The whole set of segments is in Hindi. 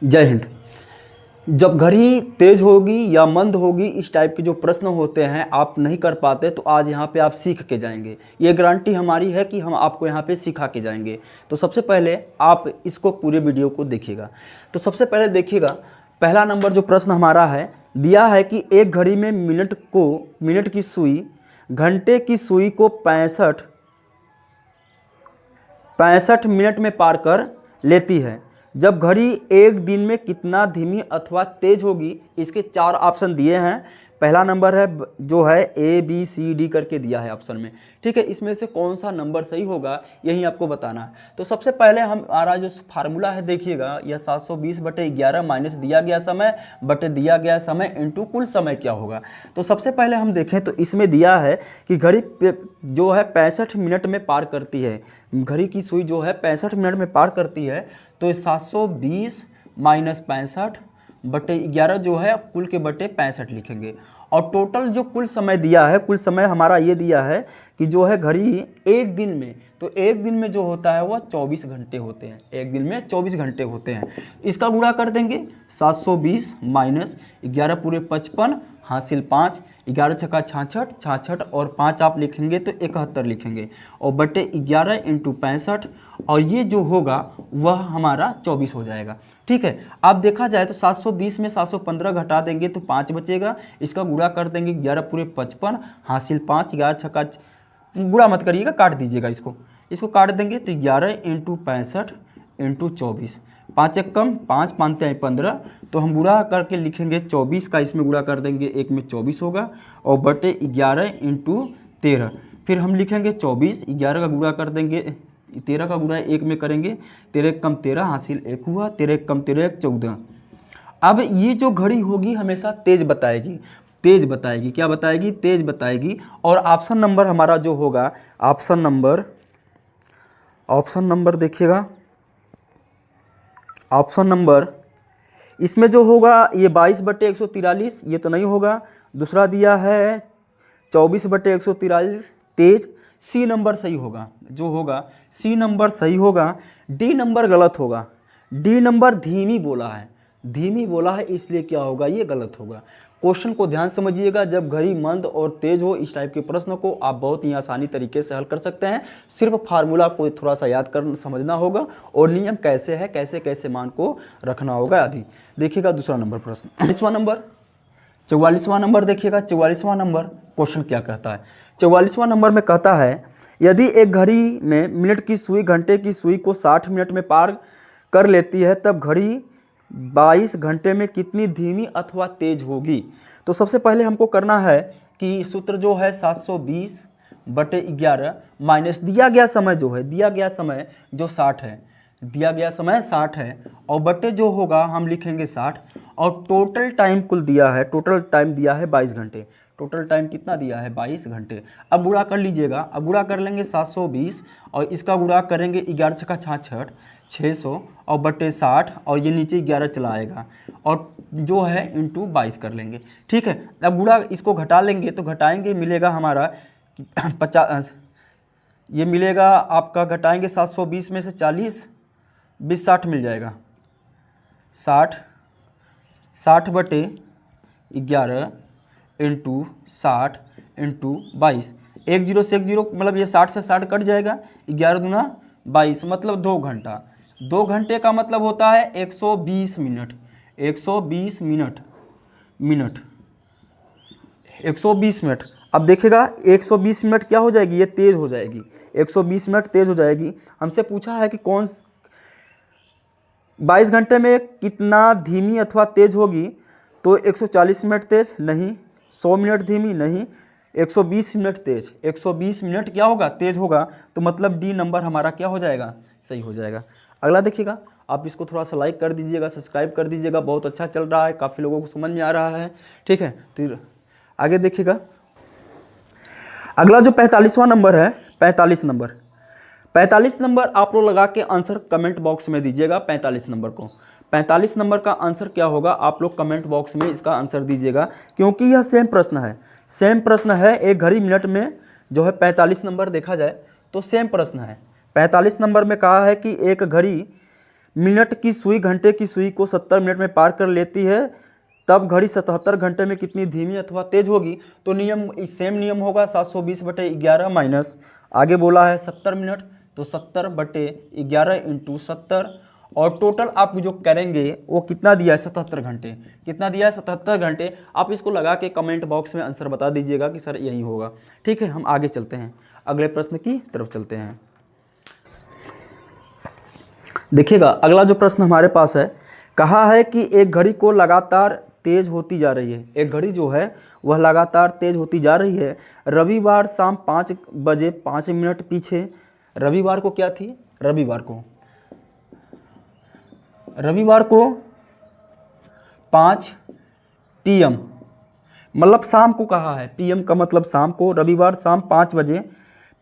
जय हिंद। जब घड़ी तेज होगी या मंद होगी, इस टाइप के जो प्रश्न होते हैं आप नहीं कर पाते, तो आज यहाँ पे आप सीख के जाएंगे। ये गारंटी हमारी है कि हम आपको यहाँ पे सिखा के जाएंगे। तो सबसे पहले आप इसको पूरे वीडियो को देखिएगा। तो सबसे पहले देखिएगा, पहला नंबर जो प्रश्न हमारा है, दिया है कि एक घड़ी में मिनट की सुई घंटे की सुई को 65 मिनट में पार कर लेती है। जब घड़ी एक दिन में कितना धीमी अथवा तेज होगी, इसके 4 ऑप्शन दिए हैं। पहला नंबर है जो है ABCD करके दिया है ऑप्शन में। ठीक है, इसमें से कौन सा नंबर सही होगा यही आपको बताना है। तो सबसे पहले हमारा जो फार्मूला है देखिएगा, यह 720/11 माइनस दिया गया समय बटे दिया गया समय इंटू कुल समय क्या होगा। तो सबसे पहले हम देखें तो इसमें दिया है कि घड़ी जो है 65 मिनट में पार करती है। घड़ी की सुई जो है 65 मिनट में पार करती है, तो 720 माइनस 65/11 जो है कुल के बटे 65 लिखेंगे। और टोटल जो कुल समय दिया है, कुल समय हमारा ये दिया है कि जो है घड़ी एक दिन में, तो एक दिन में जो होता है वह 24 घंटे होते हैं। एक दिन में 24 घंटे होते हैं। इसका गुणा कर देंगे, 720 माइनस 11 पूरे 55 हासिल 5, 11 छक्का 66, 66 और 5 आप लिखेंगे तो 71 लिखेंगे, और बटे 11 इंटू 65, और ये जो होगा वह हमारा 24 हो जाएगा। ठीक है, अब देखा जाए तो 720 में 715 घटा देंगे तो 5 बचेगा। इसका गुणा कर देंगे, 11 पूरे 55 हासिल 5, 11 छक्का, गुणा मत करिएगा, काट दीजिएगा इसको काट देंगे तो 11 इंटू 65 इंटू 24, 5 एक कम 5, 5 हैं 15, तो हम गुणा करके लिखेंगे 24 का, इसमें गुणा कर देंगे, एक में 24 होगा, और बटे 11 इंटू 13, फिर हम लिखेंगे 24, 11 का गुणा कर देंगे, 13 का गुणा एक में करेंगे, 13 एक कम 13 हासिल 1 हुआ, 13 एक कम 13 1 14। अब ये जो घड़ी होगी हमेशा तेज बताएगी, क्या बताएगी? तेज बताएगी। और ऑप्शन नंबर हमारा जो होगा, ऑप्शन नंबर देखिएगा, ऑप्शन नंबर इसमें जो होगा ये 22/143, ये तो नहीं होगा। दूसरा दिया है 24/143 तेज, सी नंबर सही होगा, जो होगा सी नंबर सही होगा। डी नंबर गलत होगा, डी नंबर धीमी बोला है, इसलिए क्या होगा, ये गलत होगा। क्वेश्चन को ध्यान समझिएगा। जब घड़ी मंद और तेज हो, इस टाइप के प्रश्न को आप बहुत ही आसानी तरीके से हल कर सकते हैं। सिर्फ फार्मूला को थोड़ा सा याद कर समझना होगा, और नियम कैसे है, कैसे मान को रखना होगा आदि। देखिएगा दूसरा नंबर प्रश्न, 44वां नंबर देखिएगा। 44वां नंबर क्वेश्चन क्या कहता है? 44वां नंबर में कहता है, यदि एक घड़ी में मिनट की सुई घंटे की सुई को 60 मिनट में पार कर लेती है, तब घड़ी 22 घंटे में कितनी धीमी अथवा तेज होगी। तो सबसे पहले हमको करना है कि सूत्र जो है 720/11 माइनस दिया गया समय जो 60 है, और बटे जो होगा हम लिखेंगे 60, और टोटल टाइम कुल दिया है, टोटल टाइम दिया है 22 घंटे। टोटल टाइम कितना दिया है? 22 घंटे। अब गुणा कर लीजिएगा, अब गुणा कर लेंगे 720, और इसका गुणा करेंगे 11 छक्का 66, 600, और बटे 60, और ये नीचे 11 चला आएगा, और जो है इंटू 22 कर लेंगे। ठीक है, अब गुणा इसको घटा लेंगे तो घटाएंगे, मिलेगा हमारा 50, ये मिलेगा आपका, घटाएंगे 720 में से 40, 20 60 मिल जाएगा, 60/11 इंटू 60 इंटू 22, 1 0 से 1 0, मतलब ये 60 से 60 कट जाएगा, 11 दूना 22, मतलब 2 घंटा। 2 घंटे का मतलब होता है 120 मिनट, 120 मिनट 120 मिनट। अब देखिएगा 120 मिनट क्या हो जाएगी, ये तेज हो जाएगी, 120 मिनट तेज हो जाएगी। हमसे पूछा है कि कौन 22 घंटे में कितना धीमी अथवा तेज होगी, तो 140 मिनट तेज नहीं, 100 मिनट धीमी नहीं, 120 मिनट तेज, 120 मिनट क्या होगा, तेज होगा। तो मतलब डी नंबर हमारा क्या हो जाएगा, सही हो जाएगा। अगला देखिएगा, आप इसको थोड़ा सा लाइक कर दीजिएगा, सब्सक्राइब कर दीजिएगा, बहुत अच्छा चल रहा है, काफ़ी लोगों को समझ में आ रहा है। ठीक है, तो आगे देखिएगा, अगला जो 45वां नंबर है, 45 नंबर आप लोग लगा के आंसर कमेंट बॉक्स में दीजिएगा। 45 नंबर को, 45 नंबर का आंसर क्या होगा, आप लोग कमेंट बॉक्स में इसका आंसर दीजिएगा, क्योंकि यह सेम प्रश्न है। एक घड़ी मिनट में जो है 45 नंबर देखा जाए तो सेम प्रश्न है। 45 नंबर में कहा है कि एक घड़ी मिनट की सुई घंटे की सुई को 70 मिनट में पार कर लेती है, तब घड़ी 77 घंटे में कितनी धीमी अथवा तेज होगी। तो नियम सेम नियम होगा 720/11 माइनस, आगे बोला है 70 मिनट, तो 70/11 इंटू 70, और टोटल आप जो करेंगे वो कितना दिया है 77 घंटे, कितना दिया है 77 घंटे। आप इसको लगा के कमेंट बॉक्स में आंसर बता दीजिएगा कि सर यही होगा। ठीक है, हम आगे चलते हैं, अगले प्रश्न की तरफ चलते हैं। देखिएगा अगला जो प्रश्न हमारे पास है, कहा है कि एक घड़ी को लगातार तेज होती जा रही है, एक घड़ी जो है वह लगातार तेज होती जा रही है। रविवार शाम 5 बजे 5 मिनट पीछे, रविवार को क्या थी, रविवार को 5 PM, मतलब शाम को कहा है, PM का मतलब शाम को, रविवार शाम 5 बजे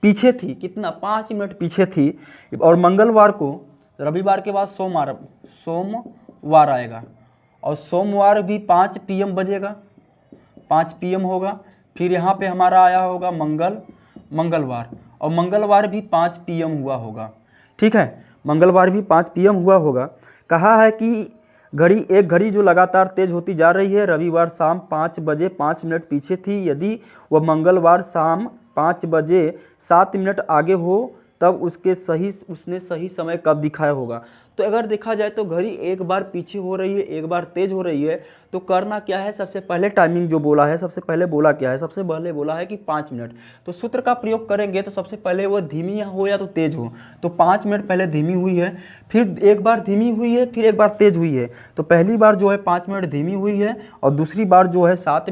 पीछे थी, कितना 5 मिनट पीछे थी। और मंगलवार को, रविवार के बाद सोमवार आएगा, और सोमवार भी 5 PM बजेगा, 5 PM होगा। फिर यहाँ पे हमारा आया होगा मंगलवार, और मंगलवार भी 5 PM हुआ होगा। ठीक है, मंगलवार भी 5 PM हुआ होगा। कहा है कि एक घड़ी जो लगातार तेज होती जा रही है, रविवार शाम 5 बजे 5 मिनट पीछे थी, यदि वह मंगलवार शाम 5 बजे 7 मिनट आगे हो, तब उसने सही समय कब दिखाया होगा। तो अगर देखा जाए तो घड़ी एक बार पीछे हो रही है, एक बार तेज हो रही है, तो करना क्या है, सबसे पहले टाइमिंग जो बोला है, सबसे पहले बोला क्या है, सबसे पहले बोला है कि 5 मिनट। तो सूत्र का प्रयोग करेंगे तो सबसे पहले वो धीमी हो या तो तेज हो, तो 5 मिनट पहले धीमी हुई है, फिर एक बार धीमी हुई है, फिर एक बार तेज हुई है। तो पहली बार जो है 5 मिनट धीमी हुई है, और दूसरी बार जो है 7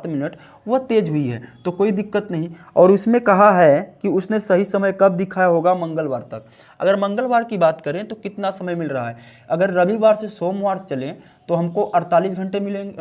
मिनट वह तेज हुई है, तो कोई दिक्कत नहीं। और उसमें कहा है कि उसने सही समय कब दिखाया होगा, मंगलवार तक। अगर मंगलवार की बात करें तो कितना समय मिल रहा है, अगर रविवार से सोमवार चलें तो हमको 48 घंटे मिलेंगे,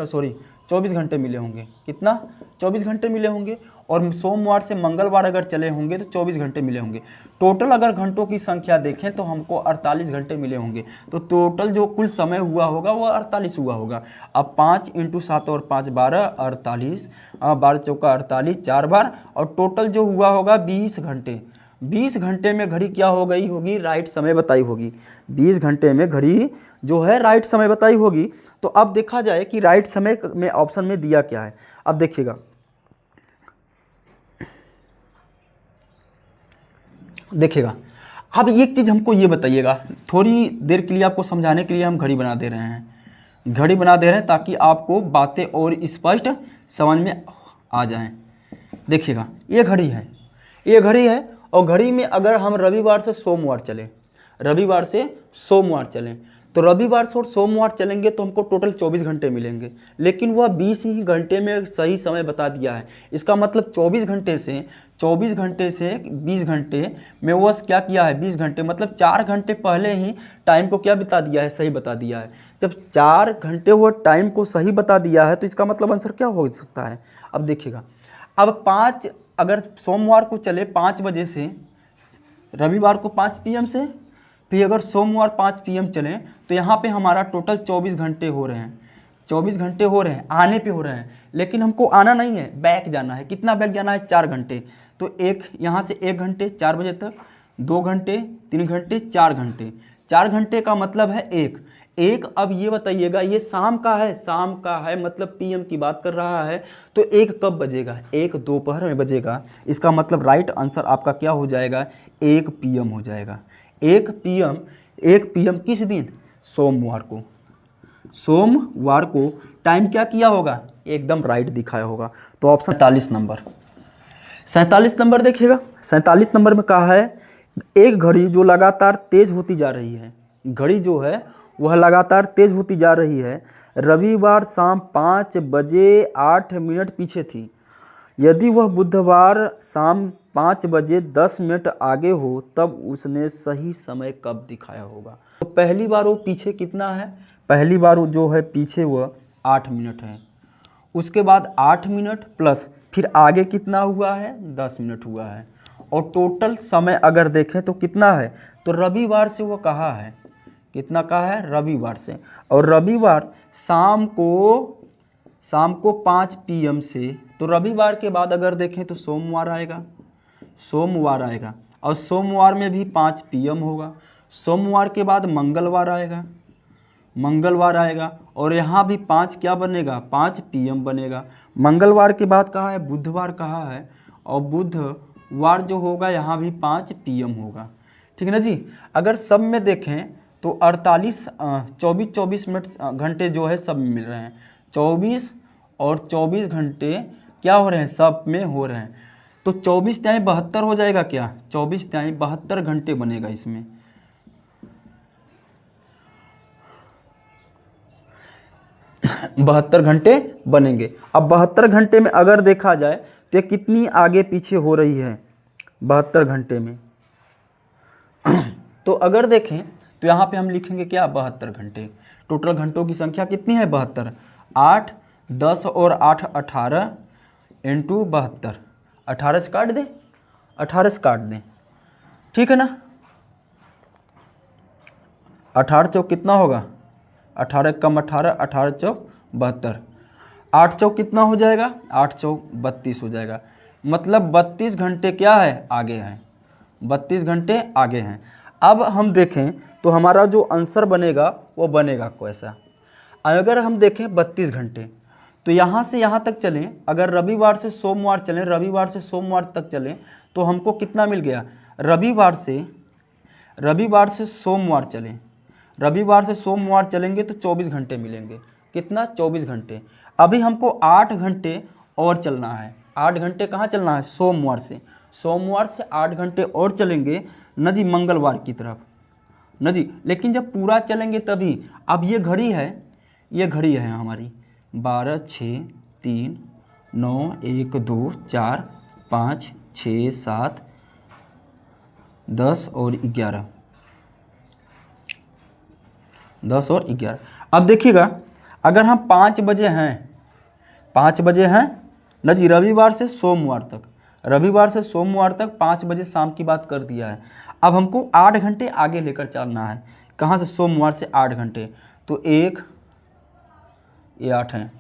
24 घंटे मिले होंगे, कितना 24 घंटे मिले होंगे। और सोमवार से मंगलवार अगर चले होंगे तो 24 घंटे मिले होंगे। टोटल अगर घंटों की संख्या देखें तो हमको 48 घंटे मिले होंगे, तो टोटल जो कुल समय हुआ होगा वह 48 हुआ होगा। अब 5 × 7 और 5 12, 48, 12 चौका 48, 4 बार, और टोटल जो हुआ होगा 20 घंटे। 20 घंटे में घड़ी क्या हो गई होगी, राइट समय बताई होगी। 20 घंटे में घड़ी जो है राइट समय बताई होगी। तो अब देखा जाए कि राइट समय में ऑप्शन में दिया क्या है। अब देखिएगा, अब एक चीज़ हमको ये बताइएगा, थोड़ी देर के लिए आपको समझाने के लिए हम घड़ी बना दे रहे हैं, ताकि आपको बातें और स्पष्ट समझ में आ जाएं। देखिएगा ये घड़ी है, और घड़ी में अगर हम रविवार से सोमवार चलें, तो रविवार से और सोमवार चलेंगे तो हमको टोटल 24 घंटे मिलेंगे, लेकिन वह 20 ही घंटे में सही समय बता दिया है। इसका मतलब 24 घंटे से 20 घंटे में वह क्या किया है, 20 घंटे मतलब 4 घंटे पहले ही टाइम को क्या बता दिया है, सही बता दिया है। जब 4 घंटे वो टाइम को सही बता दिया है तो इसका मतलब आंसर क्या हो सकता है। अब देखिएगा, अब 5 अगर सोमवार को चले 5 बजे से, रविवार को 5 PM से, फिर अगर सोमवार 5 PM चलें तो यहाँ पे हमारा टोटल 24 घंटे हो रहे हैं, 24 घंटे हो रहे हैं, आने पे हो रहे हैं। लेकिन हमको आना नहीं है, बैक जाना है। कितना बैक जाना है, 4 घंटे। तो यहाँ से 1 घंटे 4 बजे तक, 2 घंटे 3 घंटे 4 घंटे, 4 घंटे का मतलब है एक। अब ये बताइएगा, ये शाम का है मतलब PM की बात कर रहा है, तो 1 कब बजेगा, 1 दोपहर में बजेगा। इसका मतलब राइट आंसर आपका क्या हो जाएगा, 1 PM हो जाएगा। 1 PM किस दिन, सोमवार को टाइम क्या किया होगा, एकदम राइट दिखाया होगा। तो ऑप्शन 47 नंबर देखिएगा, 47 नंबर में कहा है एक घड़ी जो लगातार तेज होती जा रही है, घड़ी जो है वह लगातार तेज होती जा रही है, रविवार शाम 5 बजे 8 मिनट पीछे थी, यदि वह बुधवार शाम 5 बजे 10 मिनट आगे हो, तब उसने सही समय कब दिखाया होगा। तो पहली बार वो पीछे कितना है, पहली बार वो जो है पीछे वह 8 मिनट है, उसके बाद 8 मिनट प्लस फिर आगे कितना हुआ है, 10 मिनट हुआ है, और टोटल समय अगर देखें तो कितना है, तो रविवार से वो कहा है, कितना कहा है, रविवार से। और रविवार शाम को 5 PM से, तो रविवार के बाद अगर देखें तो सोमवार आएगा, और सोमवार में भी 5 PM होगा, सोमवार के बाद मंगलवार आएगा, मंगलवार आएगा, और यहाँ भी 5 क्या बनेगा, 5 PM बनेगा। मंगलवार के बाद कहाँ है, बुधवार कहाँ है, और बुधवार जो होगा यहाँ भी 5 PM होगा। ठीक है ना जी। अगर सब में देखें तो 24 मिनट घंटे जो है सब में मिल रहे हैं, 24 और 24 घंटे क्या हो रहे हैं, सब में हो रहे हैं। तो 24 तिहाई 72 हो जाएगा क्या, 24 तिहाई 72 घंटे बनेगा इसमें। 72 घंटे बनेंगे। अब 72 घंटे में अगर देखा जाए तो ये कितनी आगे पीछे हो रही है 72 घंटे में। तो अगर देखें तो यहाँ पे हम लिखेंगे क्या, 72 घंटे। टोटल घंटों की संख्या कितनी है, 72। 8, 10 और 8 18 इंटू 72, 18 से काट दें, 18 से काट दें, ठीक है ना। 18 चौक कितना होगा, 18 कम 18, 18 चौक 72, 8 चौक कितना हो जाएगा, 8 चौक 32 हो जाएगा। मतलब 32 घंटे क्या है, आगे हैं, 32 घंटे आगे हैं। अब हम देखें तो हमारा जो आंसर बनेगा वो बनेगा कैसा। अगर हम देखें 32 घंटे तो यहाँ से यहाँ तक चलें, अगर रविवार से सोमवार चलें, रविवार से सोमवार तक चलें तो हमको कितना मिल गया, रविवार से सोमवार चलें, रविवार से सोमवार चलेंगे तो 24 घंटे मिलेंगे। कितना, 24 घंटे। अभी हमको 8 घंटे और चलना है। 8 घंटे कहाँ चलना है, सोमवार से 8 घंटे और चलेंगे न जी मंगलवार की तरफ न जी। लेकिन जब पूरा चलेंगे तभी। अब ये घड़ी है हमारी 12, 6, 3, 9, 1, 2, 4, 5, 6, 7, 10 और 11, 10 और 11। अब देखिएगा अगर हम 5 बजे हैं न जी, रविवार से सोमवार तक, 5 बजे शाम की बात कर दिया है। अब हमको 8 घंटे आगे लेकर चलना है। कहाँ से, सोमवार से 8 घंटे। तो 1, ये 8 हैं,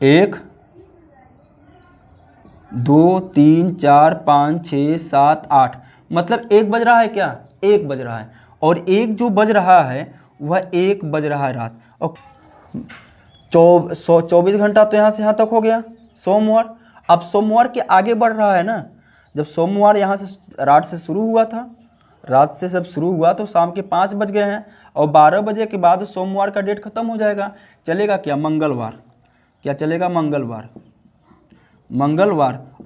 1, 2, 3, 4, 5, 6, 7, 8, मतलब 1 बज रहा है क्या, 1 बज रहा है। और 1 जो बज रहा है वह 1 बज रहा है रात। और 24 घंटा तो यहाँ से यहाँ तक हो गया सोमवार। अब सोमवार के आगे बढ़ रहा है ना। जब सोमवार यहाँ से रात से शुरू हुआ था, रात से सब शुरू हुआ तो शाम के 5 बज गए हैं, और 12 बजे के बाद सोमवार का डेट ख़त्म हो जाएगा। चलेगा क्या, मंगलवार। क्या चलेगा, मंगलवार।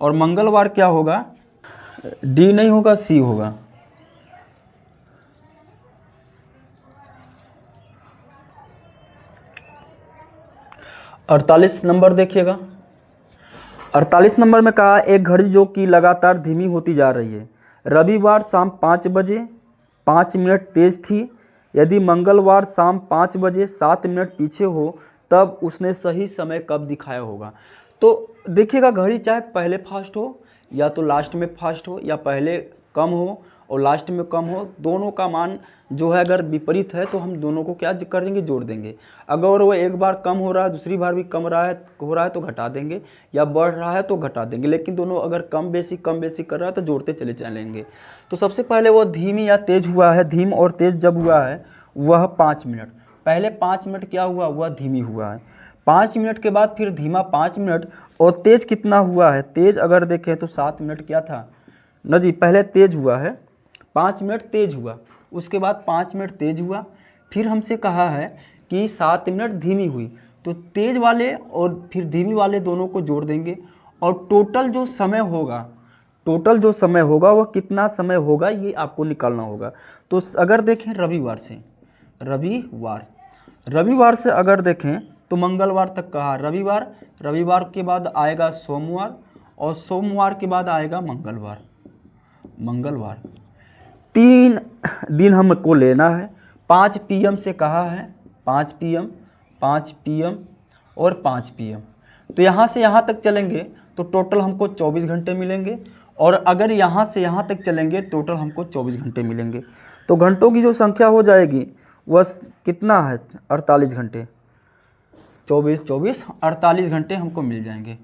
और मंगलवार क्या होगा, डी नहीं होगा, सी होगा। अड़तालीस नंबर देखिएगा। 48 नंबर में कहा, एक घड़ी जो कि लगातार धीमी होती जा रही है। रविवार शाम 5 बजे 5 मिनट तेज़ थी। यदि मंगलवार शाम 5 बजे 7 मिनट पीछे हो तब उसने सही समय कब दिखाया होगा। तो देखिएगा घड़ी चाहे पहले फास्ट हो या तो लास्ट में फास्ट हो, या पहले कम हो और लास्ट में कम हो, दोनों का मान जो है अगर विपरीत है तो हम दोनों को क्या कर देंगे, जोड़ देंगे। अगर वो एक बार कम हो रहा है, दूसरी बार भी कम हो रहा है तो घटा देंगे, या बढ़ रहा है तो घटा देंगे। लेकिन दोनों अगर कम बेसी कर रहा है तो जोड़ते चले चलेंगे। तो सबसे पहले वो धीमी या तेज़ हुआ है। धीम और तेज़ जब हुआ है वह 5 मिनट, पहले 5 मिनट क्या हुआ, वह धीमी हुआ है। 5 मिनट के बाद फिर धीमा 5 मिनट, और तेज़ कितना हुआ है, तेज़ अगर देखें तो 7 मिनट क्या था न जी, पहले तेज़ हुआ है 5 मिनट तेज़ हुआ, उसके बाद 5 मिनट तेज़ हुआ, फिर हमसे कहा है कि 7 मिनट धीमी हुई। तो तेज़ वाले और फिर धीमी वाले दोनों को जोड़ देंगे, और टोटल जो समय होगा वह कितना समय होगा ये आपको निकालना होगा। तो अगर देखें रविवार से अगर देखें तो मंगलवार तक कहा, रविवार के बाद आएगा सोमवार, और सोमवार के बाद आएगा मंगलवार। 3 दिन हमको लेना है। 5 PM से कहा है, 5 PM और 5 PM। तो यहाँ से यहाँ तक चलेंगे तो टोटल हमको 24 घंटे मिलेंगे, और अगर यहाँ से यहाँ तक चलेंगे टोटल हमको 24 घंटे मिलेंगे। तो घंटों की जो संख्या हो जाएगी वह कितना है, 48 घंटे। 48 घंटे हमको मिल जाएंगे।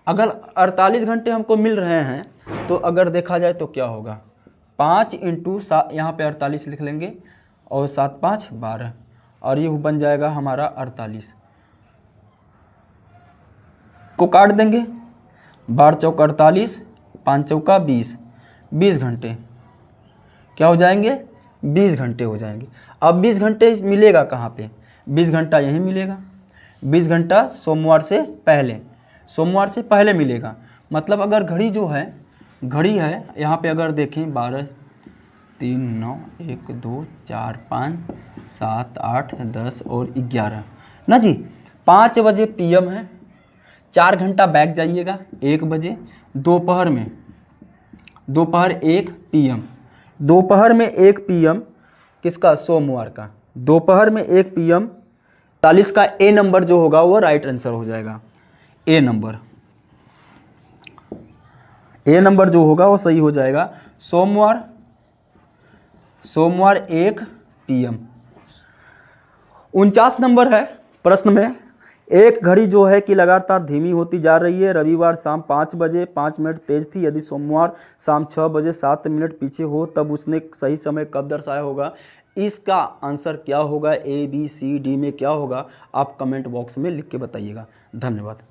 अगर 48 घंटे हमको मिल रहे हैं तो अगर देखा जाए तो क्या होगा, 5 इंटू यहाँ पे 48 लिख लेंगे और 7 5 12 और ये बन जाएगा हमारा 48 को काट देंगे। 12 चौक 48, 5 चौका 20, 20 घंटे क्या हो जाएंगे, 20 घंटे हो जाएंगे। अब 20 घंटे मिलेगा कहाँ पे, 20 घंटा यहीं मिलेगा। 20 घंटा सोमवार से पहले मिलेगा। मतलब अगर घड़ी है यहाँ पे अगर देखें 12 3 9 1 2 4 5 7 8 10 और 11 ना जी, 5 बजे PM है, 4 घंटा बैक जाइएगा 1 बजे, दोपहर 1 PM, दोपहर में 1 PM किसका, सोमवार का, दोपहर में 1 PM 40 का ए नंबर जो होगा वो राइट आंसर हो जाएगा। ए नंबर जो होगा वो सही हो जाएगा। सोमवार 1 PM। 49 नंबर है प्रश्न में, एक घड़ी जो है कि लगातार धीमी होती जा रही है। रविवार शाम 5 बजे 5 मिनट तेज थी। यदि सोमवार शाम 6 बजे 7 मिनट पीछे हो तब उसने सही समय कब दर्शाया होगा। इसका आंसर क्या होगा, A B C D में क्या होगा, आप कमेंट बॉक्स में लिख के बताइएगा। धन्यवाद।